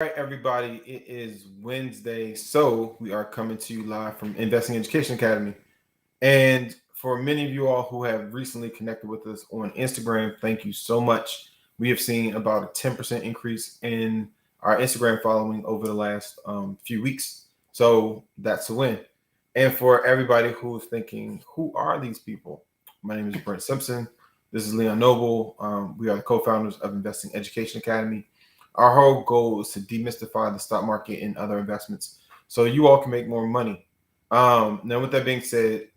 All right, everybody, it is Wednesday, so we are coming to you live from Investing Education Academy. And for many of you all who have recently connected with us on Instagram, thank you so much. We have seen about a 10% increase in our Instagram following over the last few weeks. So that's a win. And for everybody who's thinking, who are these people? My name is Brent Simpson. This is Leon Noble. We are the co-founders of Investing Education Academy. Our whole goal is to demystify the stock market and other investments so you all can make more money. Now, with that being said,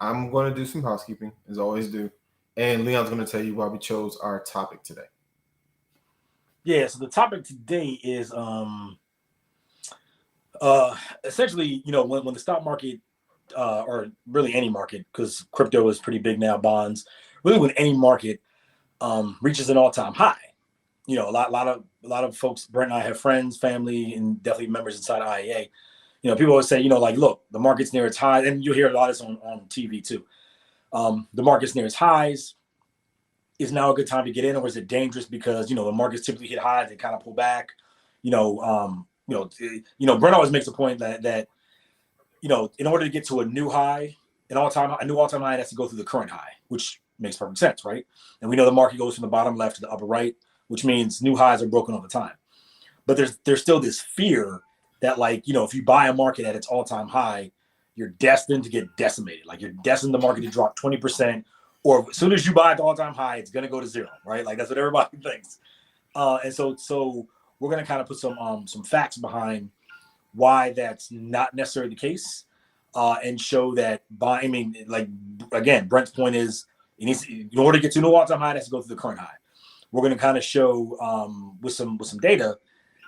I'm going to do some housekeeping, as I always do. And Leon's going to tell you why we chose our topic today. Yeah, so the topic today is essentially, when the stock market or really any market, because crypto is pretty big now, bonds, really when any market reaches an all-time high. A lot of folks, Brent and I have friends, family, and definitely members inside IAA. People always say, look, the market's near its high, and you hear a lot of this on TV too. The market's near its highs. Is now a good time to get in, or is it dangerous because the markets typically hit highs, they kind of pull back. Brent always makes a point that in order to get to a new high, a new all-time high has to go through the current high, which makes perfect sense, right? And we know the market goes from the bottom left to the upper right, which means new highs are broken all the time. But there's still this fear that if you buy a market at its all-time high, you're destined to get decimated. Like you're destined the market to drop 20%, or as soon as you buy at the all-time high, it's gonna go to zero, right? Like that's what everybody thinks. And so we're gonna kind of put some facts behind why that's not necessarily the case, and show that again, Brent's point is in order to get to a new all-time high, it has to go through the current high. We're going to kind of show with some data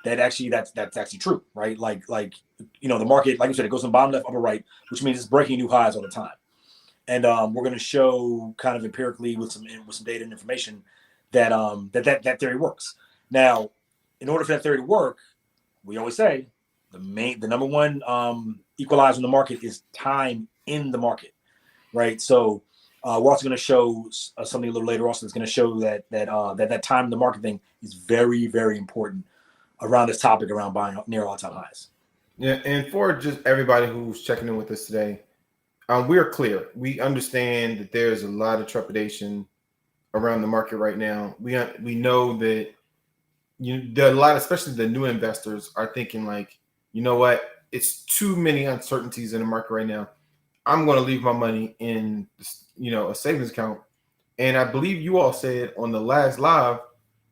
that actually that's actually true, right? Like the market, like I said, it goes from bottom left, upper right, which means it's breaking new highs all the time. And we're going to show kind of empirically with some data and information that that theory works. Now, in order for that theory to work, we always say the number one equalizer in the market is time in the market, right? So we're also going to show something a little later. Also, that's going to show that time in the market thing is very, very important around this topic around buying near all-time highs. Yeah, and for just everybody who's checking in with us today, we are clear. We understand that there's a lot of trepidation around the market right now. We know that there are a lot, especially the new investors, are thinking like, you know what? It's too many uncertainties in the market right now. I'm going to leave my money in, a savings account. And I believe you all said on the last live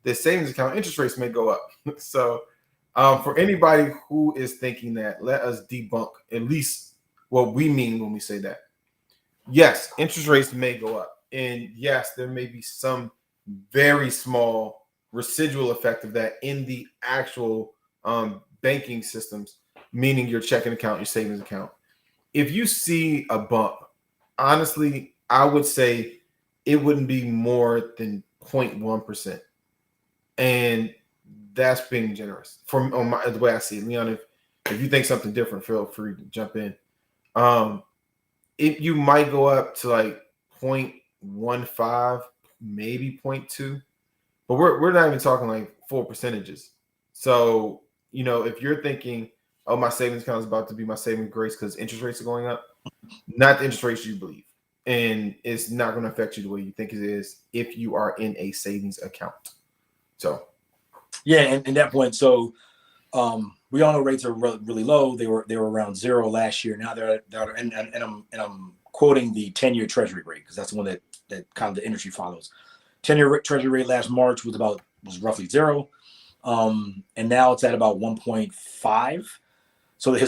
that savings account interest rates may go up. So for anybody who is thinking that, let us debunk at least what we mean when we say that. Yes, interest rates may go up. And yes, there may be some very small residual effect of that in the actual banking systems, meaning your checking account, your savings account. If you see a bump, honestly, I would say it wouldn't be more than 0.1%. And that's being generous from the way I see it. Leon, if you think something different, feel free to jump in. You might go up to like 0.15, maybe 0.2, but we're not even talking like full percentages. So, if you're thinking, oh, my savings account is about to be my saving grace because interest rates are going up, not the interest rates you believe. And it's not going to affect you the way you think it is if you are in a savings account. So, yeah, and that point, so we all know rates are really low. They were around zero last year. Now they're and I'm quoting the 10-year Treasury rate because that's the one that kind of the industry follows. 10-year Treasury rate last March was roughly zero, and now it's at about 1.5. So the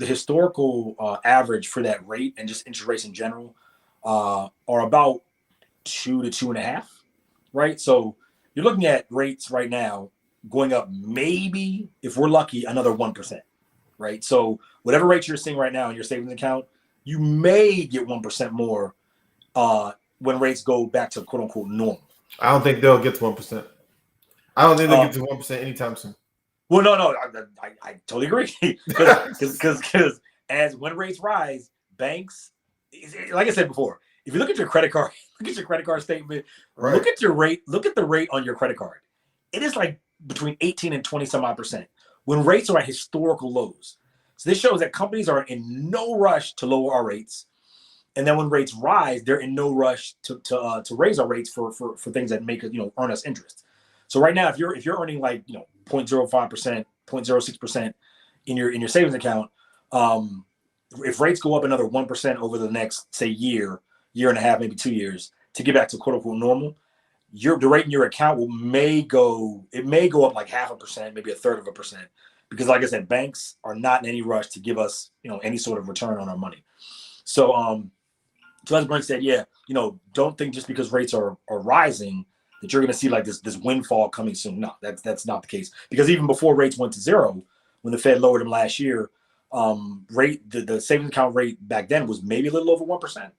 historical average for that rate and just interest rates in general are about 2 to 2.5, right? So you're looking at rates right now going up maybe, if we're lucky, another 1%, right? So whatever rates you're seeing right now in your savings account, you may get 1% more when rates go back to quote unquote normal. I don't think they'll get to 1%. I don't think they'll get to 1% anytime soon. Well, no, I totally agree. Because as when rates rise, banks, like I said before, if you look at your credit card, statement, right. Look at the rate on your credit card. It is like between 18 and 20 some odd percent. when rates are at historical lows. So this shows that companies are in no rush to lower our rates. And then when rates rise, they're in no rush to raise our rates for things that make us, earn us interest. So right now, if you're earning like 0.05%, 0.06% in your savings account, if rates go up another 1% over the next, say, year and a half, maybe 2 years, to get back to quote unquote normal, the rate in your account may go up like 0.5%, maybe 1/3%, because like I said, banks are not in any rush to give us any sort of return on our money. So so as Brent said, don't think just because rates are rising that you're going to see like this windfall coming soon. No, that's not the case, because even before rates went to zero, when the Fed lowered them last year, the savings account rate back then was maybe a little over 1%,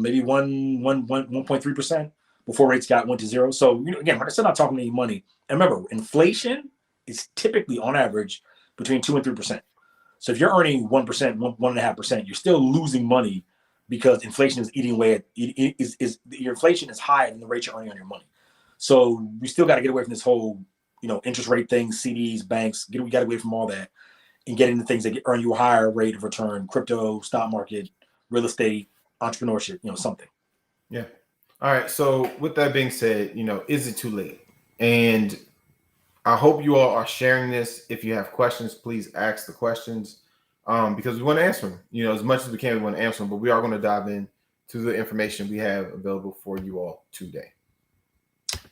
maybe 1.3% before rates went to zero. So again, we're still not talking any money. And remember, inflation is typically on average between 2 and 3%. So if you're earning 1%, 1.5%, you're still losing money, because inflation is eating away your inflation is higher than the rate you're earning on your money. So we still got to get away from this whole, interest rate thing, CDs, banks. We got to get away from all that and get into things that earn you a higher rate of return: crypto, stock market, real estate, entrepreneurship, something. Yeah. All right. So with that being said, is it too late? And I hope you all are sharing this. If you have questions, please ask the questions, because we want to answer them. As much as we can, we want to answer them. But we are going to dive in to the information we have available for you all today.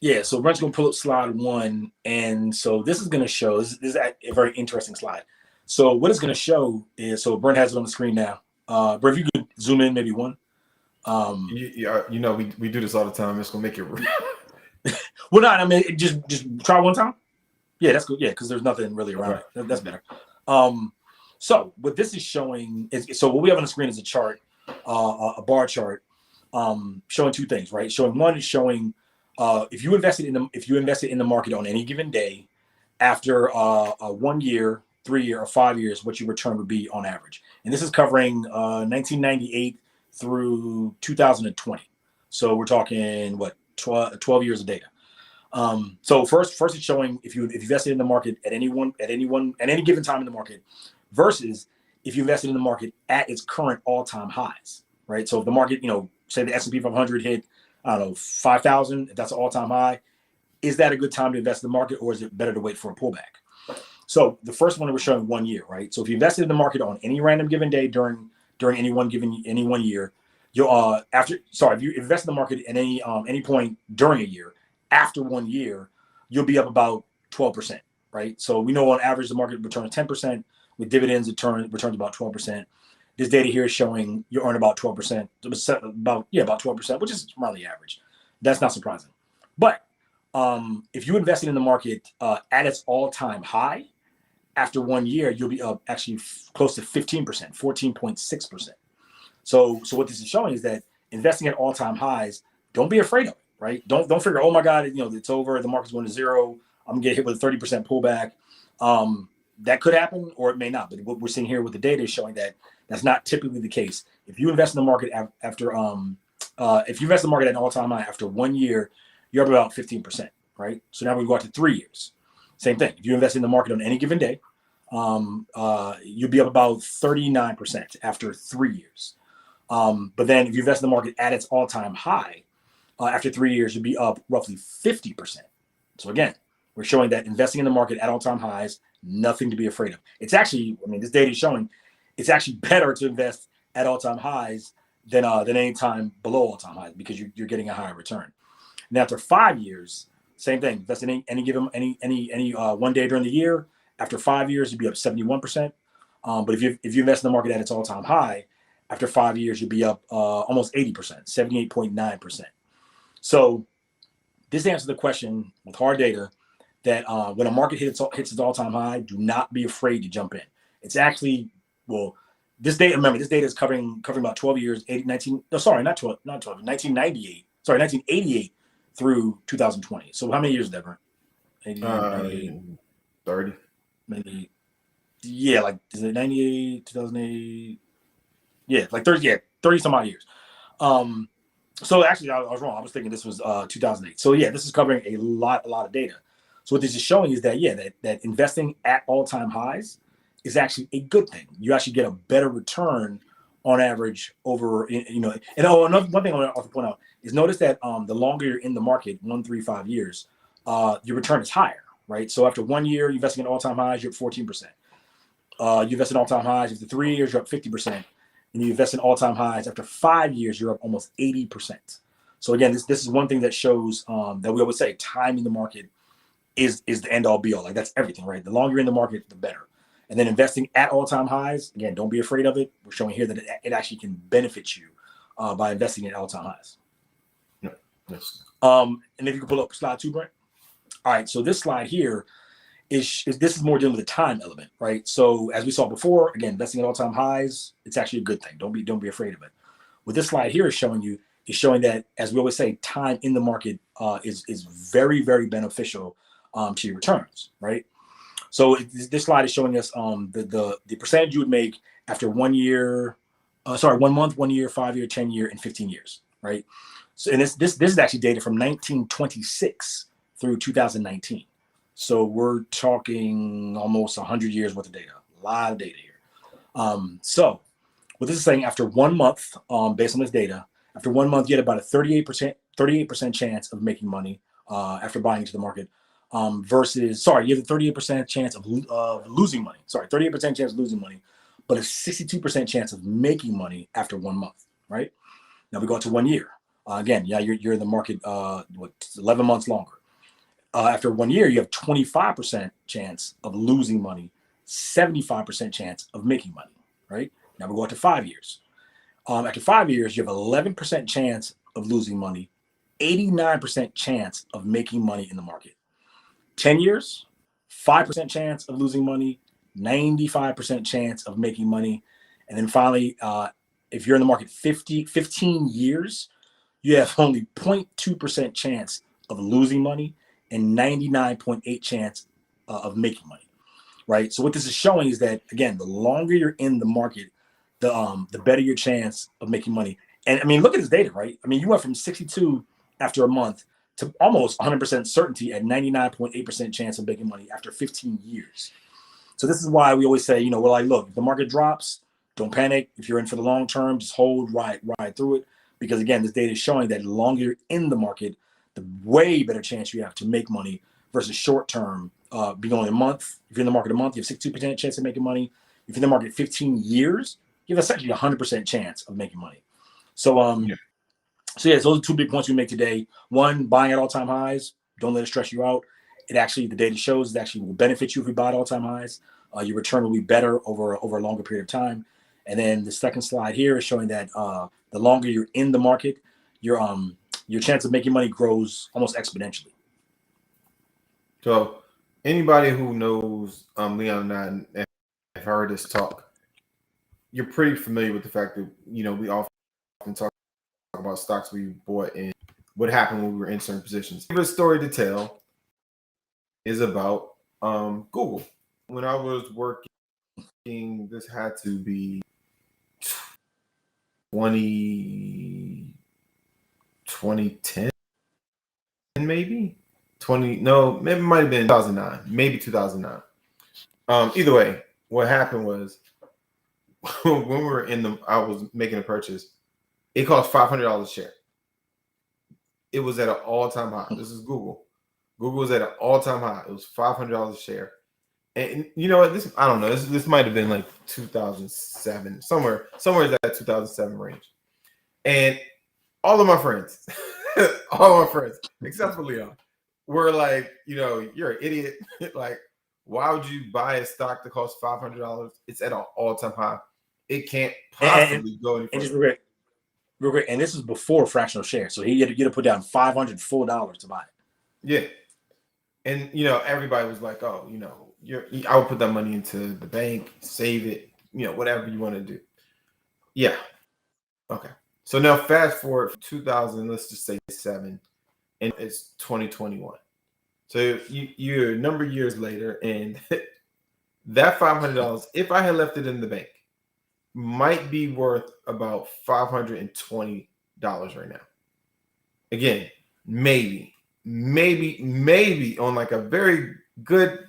Yeah. So Brent's going to pull up slide 1, and so this is going to show. This is a very interesting slide. So what it's going to show is, so Brent has it on the screen now. Brent, if you could zoom in maybe one. We do this all the time. It's going to make it. Well, not. I mean, just try one time. Yeah, that's good. Yeah, because there's nothing really around it. That's better. So what this is showing is, so what we have on the screen is a chart, a bar chart, showing two things, right? One is showing if you invested in the market on any given day, after 1 year, 3 year, or 5 years, what your return would be on average. And this is covering 1998 through 2020. So we're talking 12 years of data. So first it's showing if you invested in the market at any given time in the market, versus if you invested in the market at its current all-time highs, right? So if the market, say the S&P 500 hit, 5,000, if that's an all-time high, is that a good time to invest in the market, or is it better to wait for a pullback? So the first one, we're showing 1 year, right? So if you invested in the market on any random given day during any one year, if you invest in the market at any point during a year, after 1 year, you'll be up about 12%, right? So we know on average the market returns 10%. With dividends, it returns about 12%. This data here is showing you earn about 12%, about 12%, which is around the average. That's not surprising. But if you invested in the market at its all-time high, after 1 year, you'll be up actually close to 15%, 14.6%. So what this is showing is that investing at all-time highs, don't be afraid of it, right? Don't figure, oh my God, it's over, the market's going to zero, I'm gonna get hit with a 30% pullback. That could happen, or it may not. But what we're seeing here with the data is showing that that's not typically the case. If you invest in the market if you invest in the market at an all-time high after 1 year, you're up about 15%, right? So now we go out to 3 years. Same thing. If you invest in the market on any given day, you'll be up about 39% after 3 years. But then if you invest in the market at its all-time high, after 3 years, you'll be up roughly 50%. So again, we're showing that investing in the market at all-time highs, nothing to be afraid of. It's actually, this data is showing it's actually better to invest at all-time highs than any time below all-time highs, because you're getting a higher return. And after 5 years, same thing. Invest in any given 1 day during the year. After 5 years, you'd be up 71%. But if you invest in the market at its all-time high, after 5 years, you'd be up almost 80%, 78.9%. So this answers the question with hard data that when a market hits its all-time high, do not be afraid to jump in. It's actually, this data is covering about 12 years, 1988 through 2020. So how many years is that, Brent? 30. Maybe, yeah, like, is it 98, 2008? Yeah, like 30 some odd years. So actually, I was wrong. I was thinking this was 2008. So yeah, this is covering a lot of data. So what this is showing is that, that investing at all-time highs is actually a good thing. You actually get a better return on average over, And another one thing I want to also point out is notice that the longer you're in the market, 1, 3, 5 years, your return is higher, right? So after 1 year, you're investing in all-time highs, you're at 14%. You invest in all-time highs after 3 years, you're up 50%. And you invest in all-time highs after 5 years, you're up almost 80%. So again, this is one thing that shows that we always say timing the market is the end all be all. Like that's everything, right? The longer you're in the market, the better. And then investing at all-time highs, again, don't be afraid of it. We're showing here that it actually can benefit you by investing at all-time highs. No, yes. And if you can pull up slide 2, Brent. All right, so this slide here is this is more dealing with the time element, right? So as we saw before, again, investing at all-time highs, it's actually a good thing. Don't be afraid of it. What this slide here is showing you is showing that, as we always say, time in the market is very, very beneficial to your returns, right? So this slide is showing us the percentage you would make after 1 year, 1 month, 1 year, 5 year, 10 year, and 15 years, right? So and this is actually data from 1926 through 2019. So we're talking almost 100 years worth of data, a lot of data here. So what this is saying, after 1 month, based on this data, after 1 month, you had about a 38% chance of making money after buying into the market. You have a 38% chance of losing money. 38% chance of losing money, but a 62% chance of making money after 1 month, right? Now we go to 1 year. Again, you're in the market 11 months longer. After 1 year, you have 25% chance of losing money, 75% chance of making money, right? Now we go to 5 years. After 5 years, you have 11% chance of losing money, 89% chance of making money in the market. 10 years, 5% chance of losing money, 95% chance of making money. And then finally, if you're in the market 15 years, you have only 0.2% chance of losing money and 99.8% chance of making money, right? So what this is showing is that, again, the longer you're in the market, the better your chance of making money. And I mean, look at this data, right? I mean, you went from 62 after a month to almost 100% certainty at 99.8% chance of making money after 15 years. So this is why we always say, we're like, look, if the market drops, don't panic. If you're in for the long term, just hold, ride through it. Because again, this data is showing that the longer you're in the market, the way better chance you have to make money versus short term. Being only a month, if you're in the market a month, you have 62% chance of making money. If you're in the market 15 years, you have essentially 100% chance of making money. So, So those are 2 big points we make today. One, buying at all-time highs. Don't let it stress you out. The data shows it actually will benefit you if you buy at all-time highs. Your return will be better over a longer period of time. And then the second slide here is showing that the longer you're in the market, your chance of making money grows almost exponentially. So anybody who knows Leon and I have heard us talk, you're pretty familiar with the fact that we often talk about stocks we bought and what happened when we were in certain positions. The favorite story to tell is about Google. When I was working, this had to be 2010, maybe 20. No, maybe it might have been 2009, maybe 2009. Either way, what happened was when we were I was making a purchase. It cost $500 a share. It was at an all-time high. This is Google. Google was at an all-time high. It was $500 a share. And you know what? I don't know. This might have been like 2007, somewhere in that 2007 range. And all of my friends, except for Leon, were like, you're an idiot. Like, why would you buy a stock that costs $500? It's at an all-time high. It can't possibly go any further. And just real quick, and this is before fractional shares. So he had to put down $500 full dollars to buy it. Yeah. And, everybody was like, oh, I would put that money into the bank, save it, whatever you want to do. Yeah. Okay. So now fast forward 2000, let's just say 7, and it's 2021. So you're a number of years later, and that $500, if I had left it in the bank, might be worth about $520 right now. Again, maybe. maybe on like a very good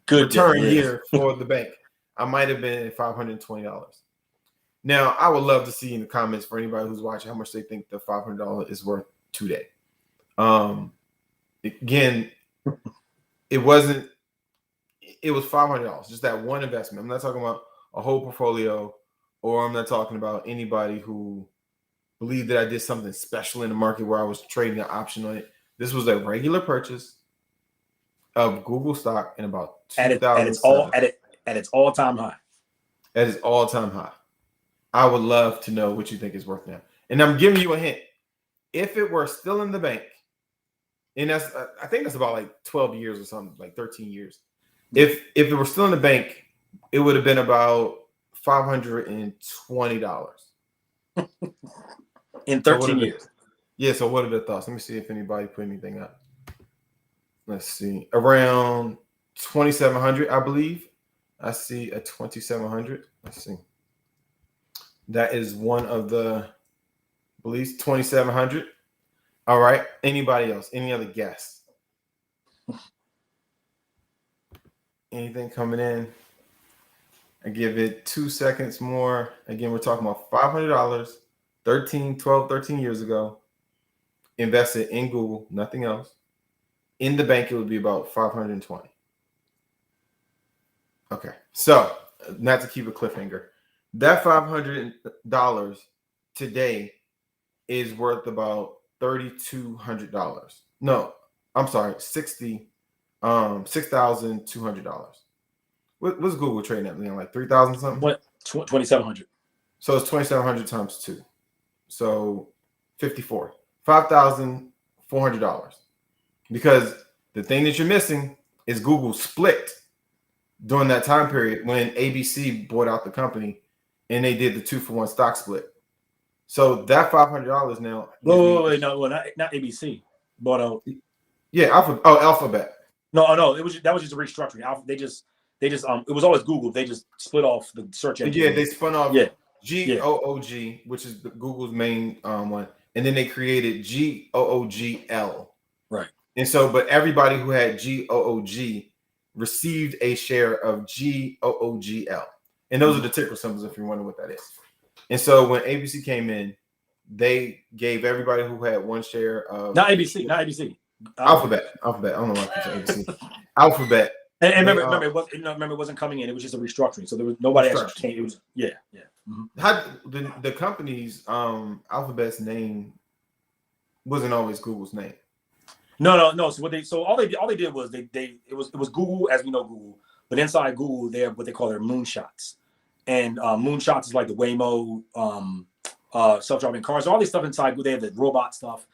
return year for the bank, I might have been at $520. Now, I would love to see in the comments for anybody who's watching how much they think the $500 is worth today. Again, it was $500, just that one investment. I'm not talking about a whole portfolio, or I'm not talking about anybody who believed that I did something special in the market where I was trading an option on it. This was a regular purchase of Google stock in about 2007. At its all-time high. At its all-time high. I would love to know what you think it's worth now. And I'm giving you a hint. If it were still in the bank, and that's I think that's about like 12 years or something, like 13 years. If it were still in the bank, it would have been about $520 in 13 years. Yeah. So what are the thoughts? Let me see if anybody put anything up. Let's see. Around 2,700, I believe. I see a 2,700. Let's see. That is one of the beliefs. 2,700. All right. Anybody else? Any other guess? Anything coming in? I give it 2 seconds more. Again, we're talking about $500, 13 years ago. Invested in Google, nothing else. In the bank, it would be about 520. Okay. So, not to keep a cliffhanger, that $500 today is worth about $3,200. No, I'm sorry, $6,200. What's Google trading at, Leon? Like 3,000 something? What? 2,700. So it's 2,700 times 2. So 54. $5,400. Because the thing that you're missing is Google split during that time period when ABC bought out the company and they did the 2-for-1 stock split. So that $500 now. Wait, no, not ABC. Bought out. Yeah, Alphabet. No, that was just a restructuring. They just it was always Google. They just split off the search engine. Yeah, they spun off GOOG, which is Google's main one, and then they created GOOGL. Right. And so, but everybody who had GOOG received a share of GOOGL, and those are the ticker symbols if you're wondering what that is. And so when ABC came in, they gave everybody who had one share of not ABC. Alphabet. I don't know why I said ABC. Alphabet. And remember, it wasn't coming in. It was just a restructuring. So there was nobody actually came. It was Mm-hmm. How the company's Alphabet's name wasn't always Google's name. No. So all they did was it was Google as we know Google, but inside Google they have what they call their moonshots, and moonshots is like the Waymo, self-driving cars, all this stuff inside Google. They have the robot stuff,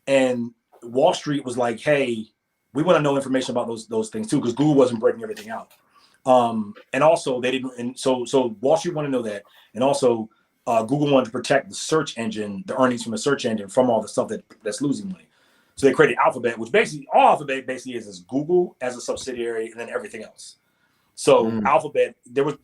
and Wall Street was like, hey, we want to know information about those things too, because Google wasn't breaking everything out. And also they didn't, and so Wall Street wanted to know that, and also Google wanted to protect the search engine, the earnings from the search engine, from all the stuff that's losing money. So they created Alphabet, which basically all Alphabet basically is Google as a subsidiary, and then everything else. So Alphabet,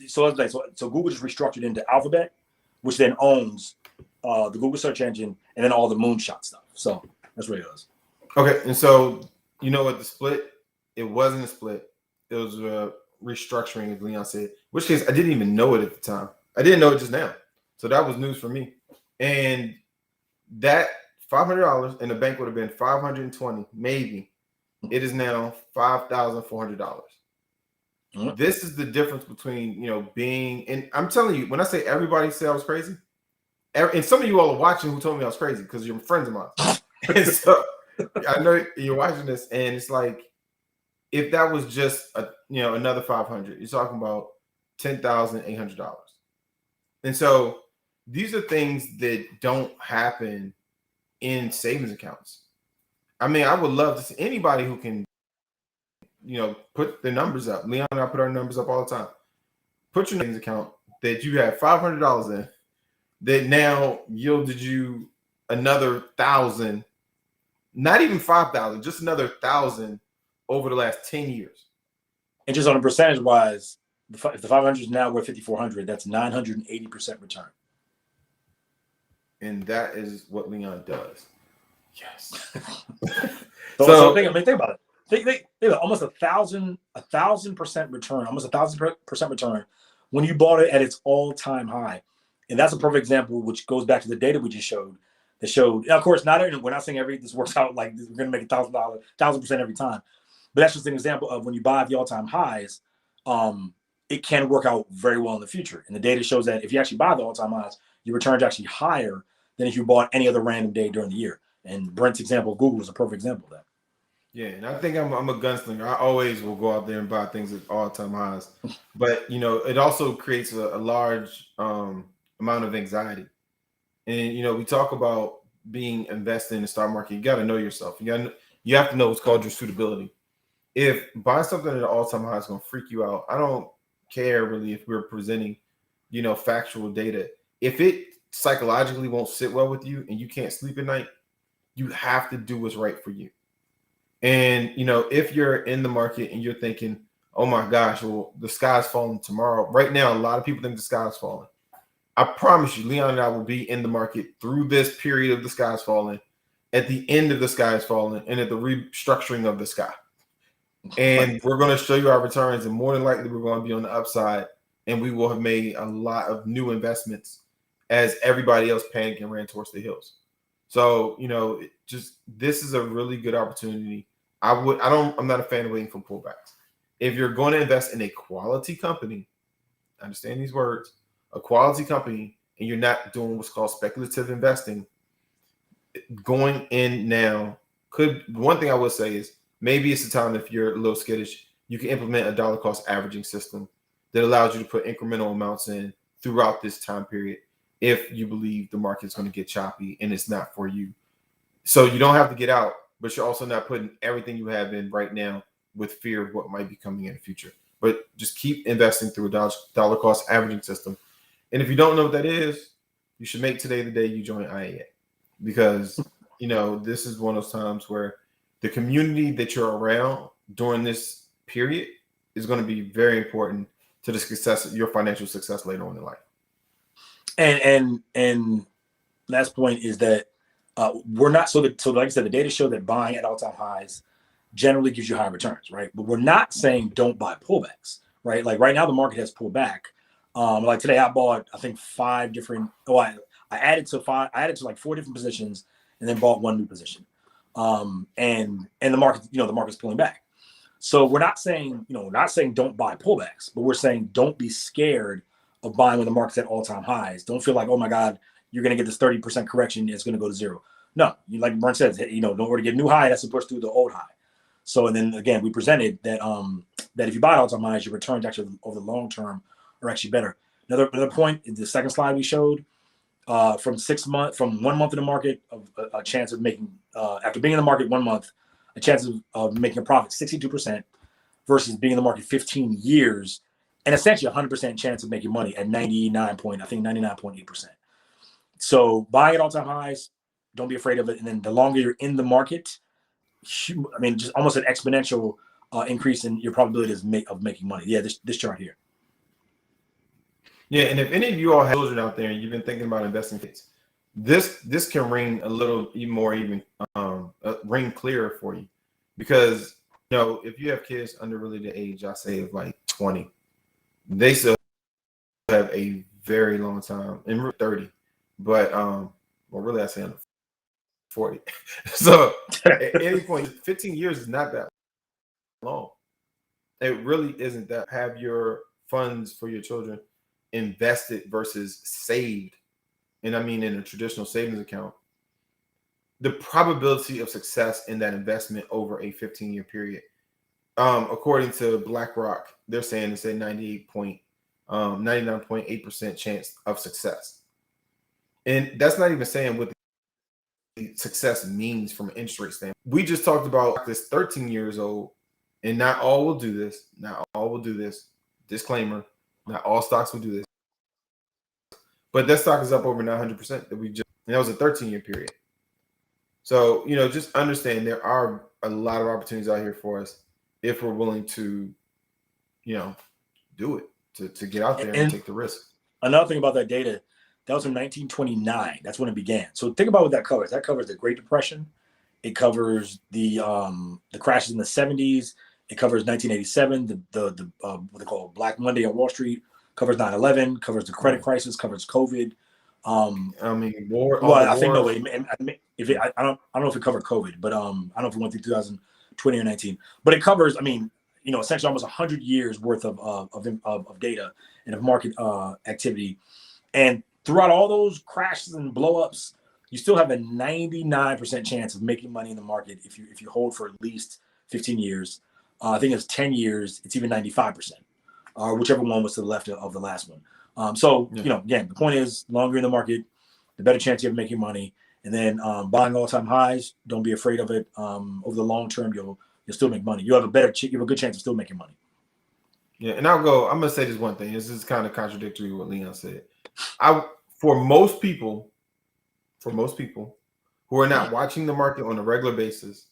so Google just restructured into Alphabet, which then owns the Google search engine and then all the moonshot stuff. So that's what it is. Okay, and so you know what the split? It wasn't a split. It was a restructuring, as Leon said. Which case I didn't even know it at the time. I didn't know it just now. So that was news for me. And that $500 in the bank would have been $520, maybe. It is now $5,400. Mm-hmm. This is the difference between being, and I'm telling you, when I say everybody said I was crazy, and some of you all are watching who told me I was crazy because you're friends of mine. And so I know you're watching this, and it's like, if that was just another 500, you're talking about $10,800. And so these are things that don't happen in savings accounts. I mean, I would love to see anybody who can, put the numbers up. Leon and I put our numbers up all the time. Put your savings account that you have $500 in that now yielded you another 1,000, not even 5,000, just another 1,000 over the last 10 years. And just on a percentage wise, if the 500 is now worth 5,400, that's 980% return. And that is what Leon does. Yes. So think about it. Think about almost 1,000% return, almost 1,000% return when you bought it at its all-time high. And that's a perfect example, which goes back to the data we just showed. That showed, and of course, we're not saying this works out like we're going to make $1,000% every time, but that's just an example of when you buy the all-time highs, it can work out very well in the future. And the data shows that if you actually buy the all-time highs, your returns are actually higher than if you bought any other random day during the year. And Brent's example of Google is a perfect example of that. Yeah, and I think I'm a gunslinger. I always will go out there and buy things at all-time highs, but it also creates a large amount of anxiety. And we talk about being invested in the stock market. You got to know yourself. You have to know what's called your suitability. If buying something at an all-time high is going to freak you out, I don't care really if we're presenting, factual data. If it psychologically won't sit well with you and you can't sleep at night, you have to do what's right for you. And if you're in the market and you're thinking, oh my gosh, well, the sky's falling tomorrow. Right now, a lot of people think the sky's falling. I promise you, Leon and I will be in the market through this period of the sky's falling, at the end of the sky's falling, and at the restructuring of the sky. And we're going to show you our returns, and more than likely we're going to be on the upside, and we will have made a lot of new investments as everybody else panicked and ran towards the hills. So, this is a really good opportunity. I'm not a fan of waiting for pullbacks. If you're going to invest in a quality company, understand these words, a quality company, and you're not doing what's called speculative investing, going in now one thing I would say is maybe it's the time, if you're a little skittish, you can implement a dollar cost averaging system that allows you to put incremental amounts in throughout this time period if you believe the market's going to get choppy and it's not for you. So you don't have to get out, but you're also not putting everything you have in right now with fear of what might be coming in the future. But just keep investing through a dollar cost averaging system. And if you don't know what that is, you should make today the day you join IAA, because this is one of those times where the community that you're around during this period is going to be very important to the success, your financial success later on in life. And last point is that we're not so like I said, the data show that buying at all-time highs generally gives you high returns, right? But we're not saying don't buy pullbacks, right? Like right now the market has pulled back. Like today I bought, I think 5 different. I added to like 4 different positions and then bought 1 new position. And the market, the market's pulling back. So we're not saying don't buy pullbacks, but we're saying don't be scared of buying when the market's at all-time highs. Don't feel like, oh my God, you're going to get this 30% correction, it's going to go to zero. No, like Brent says, in order to get a new high, that's to push through the old high. So, and then again, we presented that that if you buy all-time highs, your returns actually over the long term are actually better. Another point, the second slide we showed, from 1 month in the market, of a chance of making, after being in the market 1 month, a chance of making a profit 62% versus being in the market 15 years, and essentially 100% chance of making money at 99.8%. So buying at all-time highs, don't be afraid of it. And then the longer you're in the market, just almost an exponential increase in your probability of making money. Yeah, this chart here. Yeah, and if any of you all have children out there and you've been thinking about investing kids, this can ring a little even ring clearer for you, because if you have kids under really the age, I say, of like 20, they still have a very long time, and 30, but really I say under 40. So at any point, 15 years is not that long. It really isn't that. Have your funds for your children invested versus saved, and I mean in a traditional savings account, the probability of success in that investment over a 15-year period, according to BlackRock, they're saying it's a 99.8% chance of success. And that's not even saying what the success means from an interest rate standpoint. We just talked about this 13 years old, and not all will do this. Not all will do this. Disclaimer, not all stocks will do this. But that stock is up over 900% and that was a 13-year period. So, just understand there are a lot of opportunities out here for us if we're willing to, do it, to get out there and take the risk. Another thing about that data, that was in 1929. That's when it began. So think about what that covers. That covers the Great Depression. It covers the crashes in the 70s. It covers 1987, the what they call Black Monday on Wall Street. Covers 9/11. Covers the credit crisis. Covers COVID. I mean, war, all Well, the I think no. wars. I don't know if it covered COVID, but I don't know if it went through 2020 or 19. But it covers. I mean, essentially almost 100 years worth of data and of market activity, and throughout all those crashes and blowups, you still have a 99% chance of making money in the market if you hold for at least 15 years. I think it's 10 years. It's even 95%, or whichever one was to the left of the last one. Again, the point is, longer in the market, the better chance you have of making money. And then buying all-time highs, don't be afraid of it. Over the long term, you'll still make money. You have a good chance of still making money. Yeah, and I'm gonna say this one thing. This is kind of contradictory to what Leon said. For most people who are not watching the market on a regular basis,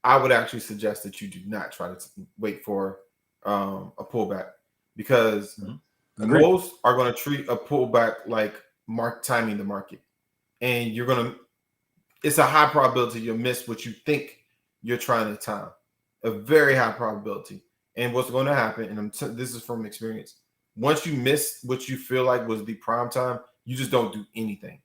I would actually suggest that you do not try to wait for a pullback, because most are going to treat a pullback like timing the market, and it's a high probability you'll miss what you think you're trying to time. A very high probability. And what's going to happen, and this is from experience, once you miss what you feel like was the prime time, you just don't do anything.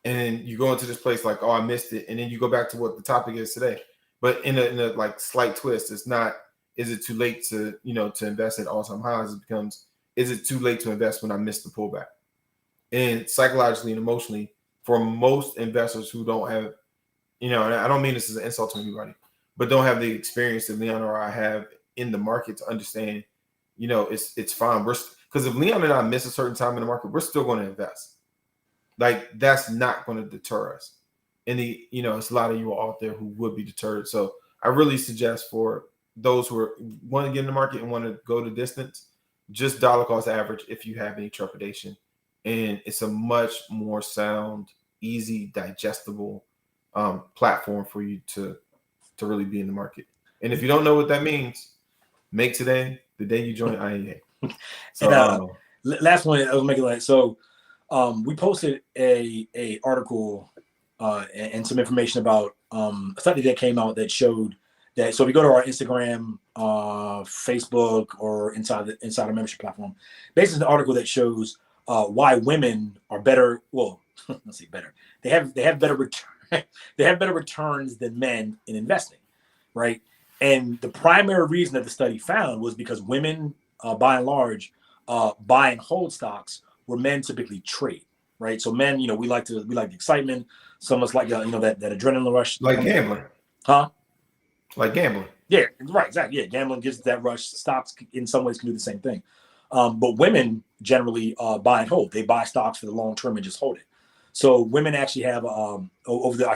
And then you go into this place like, oh, I missed it. And then you go back to what the topic is today. But in a like slight twist, it's not, is it too late to invest at all-time highs? It becomes, is it too late to invest when I missed the pullback? And psychologically and emotionally, for most investors who don't have, and I don't mean this as an insult to anybody, but don't have the experience that Leon or I have in the market to understand, it's fine. Because if Leon and I miss a certain time in the market, we're still going to invest. Like, that's not going to deter us. And it's a lot of you all out there who would be deterred. So I really suggest for those who want to get in the market and want to go the distance, just dollar cost average if you have any trepidation. And it's a much more sound, easy, digestible platform for you to really be in the market. And if you don't know what that means, make today the day you join IEA. So last one I was making, like, so we posted a article and some information about a study that came out that showed that. So if you go to our Instagram, Facebook, or inside our membership platform, basically the article that shows why women are better. Well, let's see, better. They have better return. They have better returns than men in investing, right? And the primary reason that the study found was because women, by and large, buy and hold stocks where men typically trade, right? So men, we like the excitement. Some of us like that adrenaline rush, like gambling, huh? Like gambling. Yeah, right, exactly. Yeah, gambling gives that rush. Stocks in some ways can do the same thing. But women generally buy and hold. They buy stocks for the long term and just hold it. So women actually have I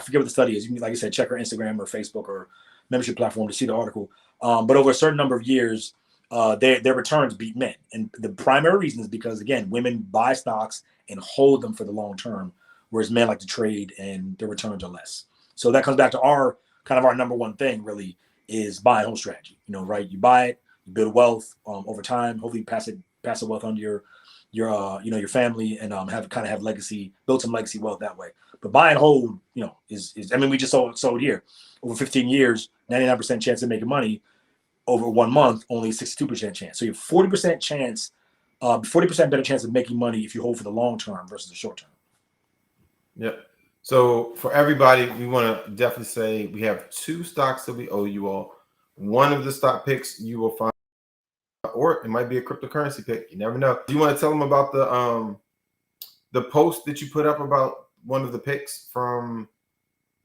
forget what the study is. You can, like I said, check our Instagram or Facebook or membership platform to see the article. But over a certain number of years, their returns beat men. And the primary reason is because, again, women buy stocks and hold them for the long term, whereas men like to trade and their returns are less. So that comes back to our number one thing, really, is buy and hold strategy. Right? You buy it, you build wealth over time. Hopefully, pass the wealth on to your family, and have legacy, build some legacy wealth that way. But buy and hold, is we just sold here over 15 years, 99% chance of making money. Over 1 month, only 62% chance. So you have 40% chance, 40% better chance of making money if you hold for the long term versus the short term. Yep. So for everybody, we want to definitely say we have 2 stocks that we owe you all. One of the stock picks you will find, or it might be a cryptocurrency pick. You never know. Do you want to tell them about the post that you put up about one of the picks from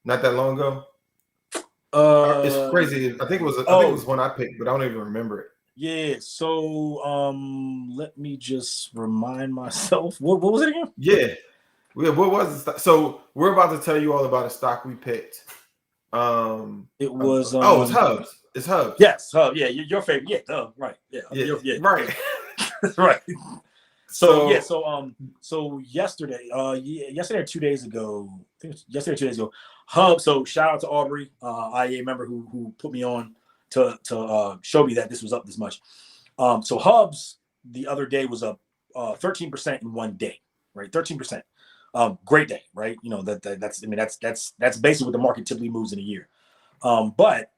not that long ago? It's crazy. I think it was one I picked, but I don't even remember it. Yeah. So let me just remind myself. What was it again? Yeah. What was it? So we're about to tell you all about a stock we picked. It was it's Hubs. It's Hubs. Yes, Hub. Yeah, your favorite. Yeah, right. Yeah, right. That's right. So yesterday, yesterday or 2 days ago, I think it was yesterday or 2 days ago, Hub. So shout out to Aubrey, IEA member who put me on to show me that this was up this much. So Hubs the other day was up 13% in one day, right? 13%. Great day, right? You know, that's basically what the market typically moves in a year. But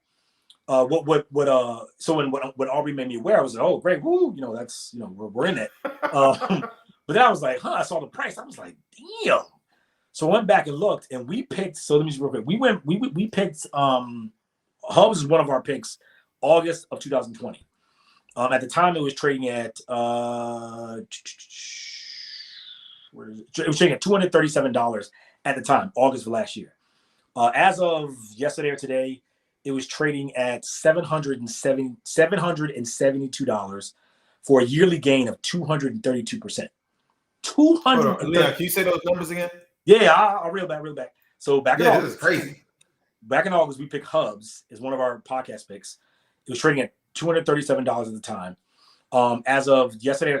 so when Aubrey made me aware, I was like, oh great, woo, you know, that's, you know, we're in it. But then I was like, I saw the price. I was like, damn. So I went back and looked, and we picked. So let me just real quick. We picked Hubs is one of our picks, August of 2020. At the time, it was trading at where is it? It was trading at $237 at the time, August of last year. As of yesterday or today, it was trading at $772 for a yearly gain of 232%. 200. Leon, can you say those numbers again? Yeah, I'll reel back. So back in Yeah, August, this is crazy. Back in August, we picked Hubs as one of our podcast picks. It was trading at $237 at the time. As of yesterday or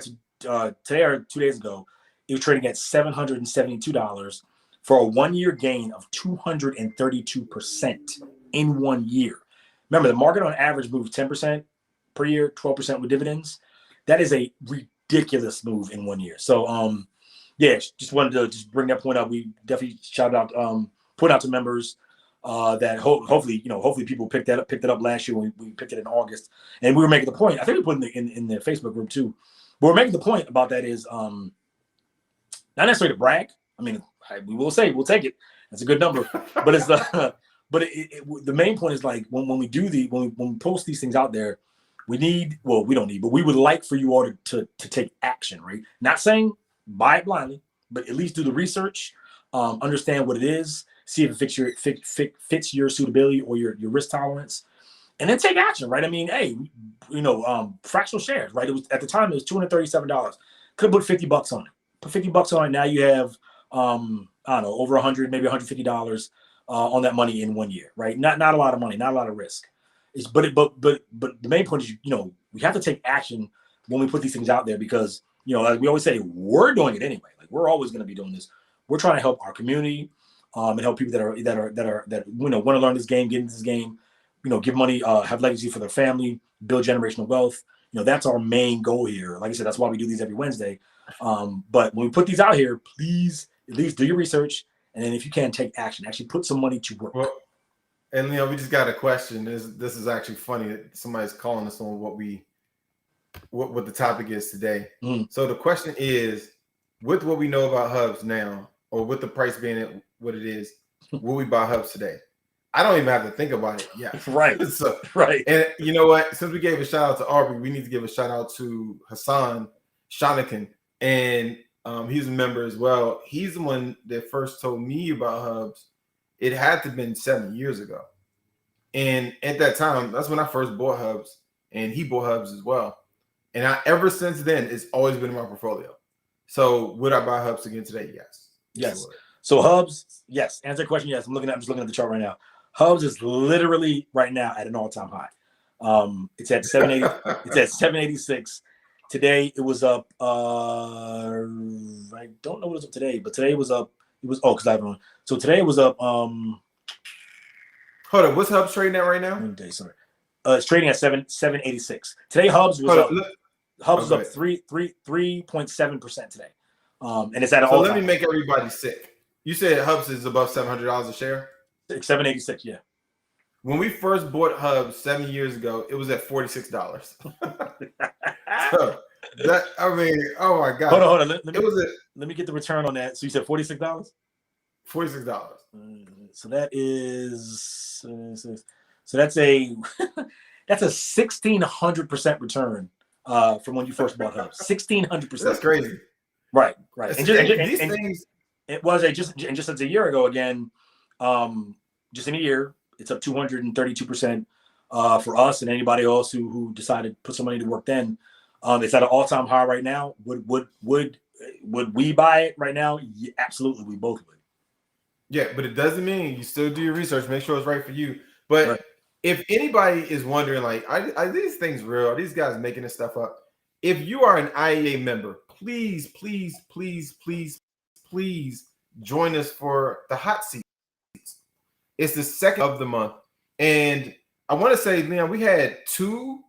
today or 2 days ago, it was trading at $772 for a 1 year gain of 232% in 1 year. Remember, the market on average moves 10% per year, 12% with dividends. That is a ridiculous move in 1 year. So, yeah, just wanted to just bring that point up. We definitely shout out, put out to members that hopefully people picked it up last year when we picked it in August, and we were making the point. I think we put in the Facebook group too. But we're making the point about that is not necessarily to brag. I mean, we will say we'll take it. That's a good number, but it's the main point is like when we post these things out there, we don't need, but we would like for you all to take action, right? Not saying buy it blindly, but at least do the research, understand what it is, see if it fits your suitability or your risk tolerance, and then take action, right? I mean, hey, fractional shares, right? It was at the time it was $237. Could put $50 on it. Put $50 on it. Now you have I don't know, over $100, maybe $150 on that money in 1 year, right? Not a lot of money, not a lot of risk. But the main point is, we have to take action when we put these things out there because, like we always say, we're doing it anyway. Like we're always going to be doing this. We're trying to help our community and help people that want to learn this game, get into this game, give money, have legacy for their family, build generational wealth. That's our main goal here. Like I said, that's why we do these every Wednesday. But when we put these out here, please at least do your research, and then if you can, take action. Actually, put some money to work. Well, and we just got a question. This is actually funny that somebody's calling us on what the topic is today. So the question is, with what we know about Hubs now, or with the price being at what it is, will we buy Hubs today? I don't even have to think about it yet. Right. So, right. And you know what? Since we gave a shout out to Aubrey, we need to give a shout out to Hassan Shanakin, and he's a member as well. He's the one that first told me about Hubs. It had to have been 7 years ago. And at that time, that's when I first bought Hubs, and he bought Hubs as well. And ever since then, it's always been in my portfolio. So would I buy Hubs again today? Yes. Yes. So Hubs, yes. Answer the question, yes. I'm just looking at the chart right now. Hubs is literally right now at an all-time high. It's at 780. It's at 786. Today it was up. I don't know what it was up today, but today it was up. It was because I have one. So today it was up. Hold on, what's Hubs trading at right now? Sorry, it's trading at 786. Today Hubs was up. Hubs was up 3.7% today, and it's at an all-time. So let me make everybody sick. You said Hubs is above $700 a share. 786, yeah. When we first bought Hubs 7 years ago, it was at $46. So oh my God. Hold on. Let me get the return on that. So you said $46? $46. So that is that's a 1,600% return from when you first bought Hubs. 1,600%. That's crazy. Right. These things. It was just as a year ago again. Just in a year, it's up 232% for us and anybody else who decided to put some money to work then. It's at an all-time high right now. Would we buy it right now? Yeah, absolutely, we both would. Yeah, but it doesn't mean you still do your research, make sure it's right for you. But if anybody is wondering, like, are these things real? Are these guys making this stuff up? If you are an IEA member, please join us for the hot seat. It's the second of the month. And I want to say, Leon, we had two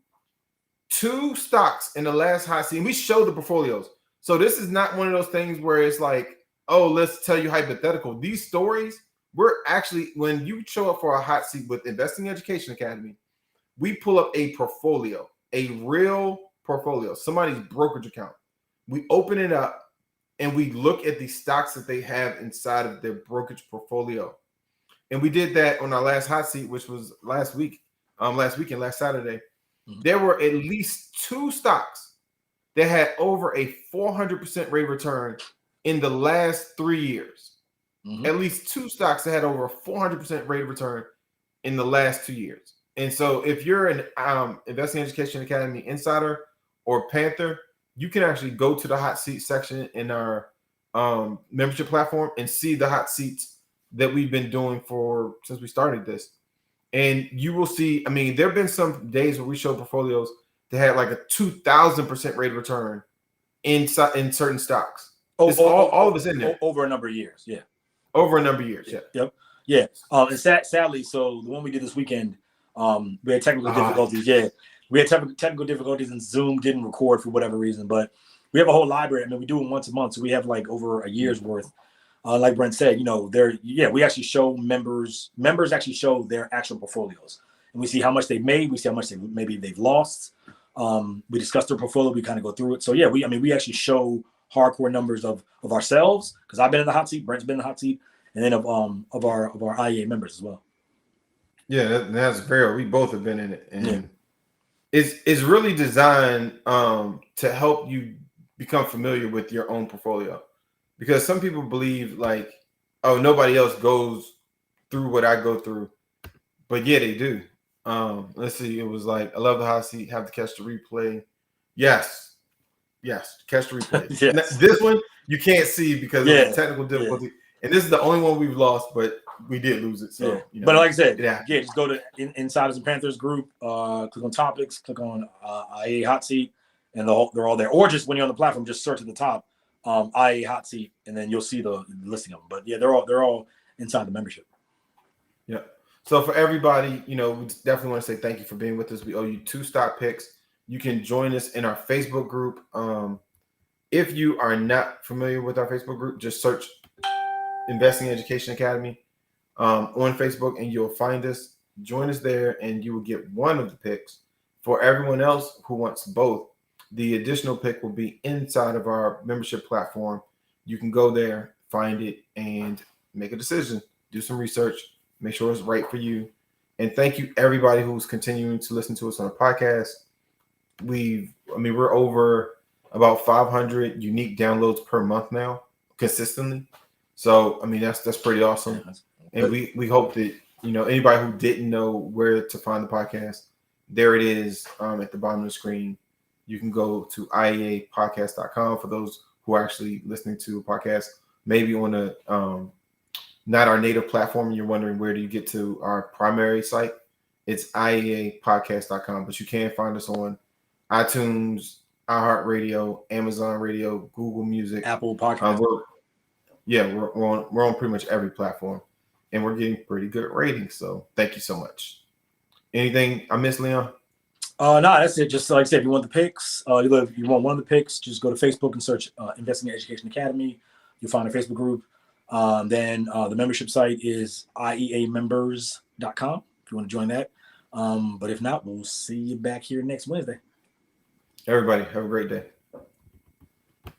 stocks in the last hot seat. And we showed the portfolios. So this is not one of those things where it's like, oh, let's tell you hypothetical. These stories, we're actually, when you show up for a hot seat with Investing Education Academy, we pull up a portfolio, a real portfolio, somebody's brokerage account. We open it up and we look at the stocks that they have inside of their brokerage portfolio. And we did that on our last hot seat, which was last weekend, last Saturday. Mhm. There were at least 2 stocks that had over a 400% rate of return in the last 3 years. At least 2 stocks that had over a 400% rate of return in the last 2 years. And so if you're an Investing Education Academy insider or Panther, you can actually go to the hot seat section in our membership platform and see the hot seats that we've been doing since we started this. And you will see, I mean, there have been some days where we show portfolios that had like a 2,000% rate of return in certain stocks. It's all of it's in there. Over a number of years. Yeah. Over a number of years. Yeah. Yep. Yeah. And sadly, so the one we did this weekend, we had technical difficulties. Yeah. We had technical difficulties and Zoom didn't record for whatever reason, but we have a whole library. I mean, we do them once a month. So we have like over a year's worth. Like Brent said, we actually show members actually show their actual portfolios, and we see how much they made. We see how much they've lost. We discuss their portfolio. We kind of go through it. So yeah, we actually show hardcore numbers of ourselves, because I've been in the hot seat, Brent's been in the hot seat, and then of our IEA members as well. Yeah, that's fair. We both have been in it, and it's really designed to help you become familiar with your own portfolio. Because some people believe like, oh, nobody else goes through what I go through. But yeah, they do. Let's see. It was like, I love the hot seat, have to catch the replay. Yes, catch the replay. Yes. This one you can't see because of the technical difficulty. Yeah. And this is the only one we've lost, but we did lose it. So, but like I said, just go to Insiders and Panthers group, click on topics, click on IA hot seat, and they're all there. Or just when you're on the platform, just search at the top. IA hot seat, and then you'll see the listing of them. But yeah, they're all inside the membership. Yeah. So for everybody, we definitely want to say thank you for being with us. We owe you 2 stock picks. You can join us in our Facebook group. If you are not familiar with our Facebook group, just search Investing Education Academy on Facebook, and you'll find us. Join us there, and you will get one of the picks. For everyone else who wants both, the additional pick will be inside of our membership platform. You can go there, find it, and make a decision. Do some research. Make sure it's right for you. And thank you, everybody who's continuing to listen to us on the podcast. We're over about 500 unique downloads per month now, consistently. So, that's pretty awesome. And we hope that, anybody who didn't know where to find the podcast, there it is at the bottom of the screen. You can go to IEApodcast.com for those who are actually listening to a podcast, maybe on a not our native platform. You're wondering where do you get to our primary site? It's IEApodcast.com, but you can find us on iTunes, iHeartRadio, Amazon Radio, Google Music, Apple Podcasts. We're on pretty much every platform, and we're getting pretty good ratings. So thank you so much. Anything I missed, Leon? No, that's it. Just like I said, if you want the picks, if you want one of the picks, just go to Facebook and search Investing Education Academy. You'll find our Facebook group. Then the membership site is IEAmembers.com if you want to join that. But if not, we'll see you back here next Wednesday. Everybody, have a great day.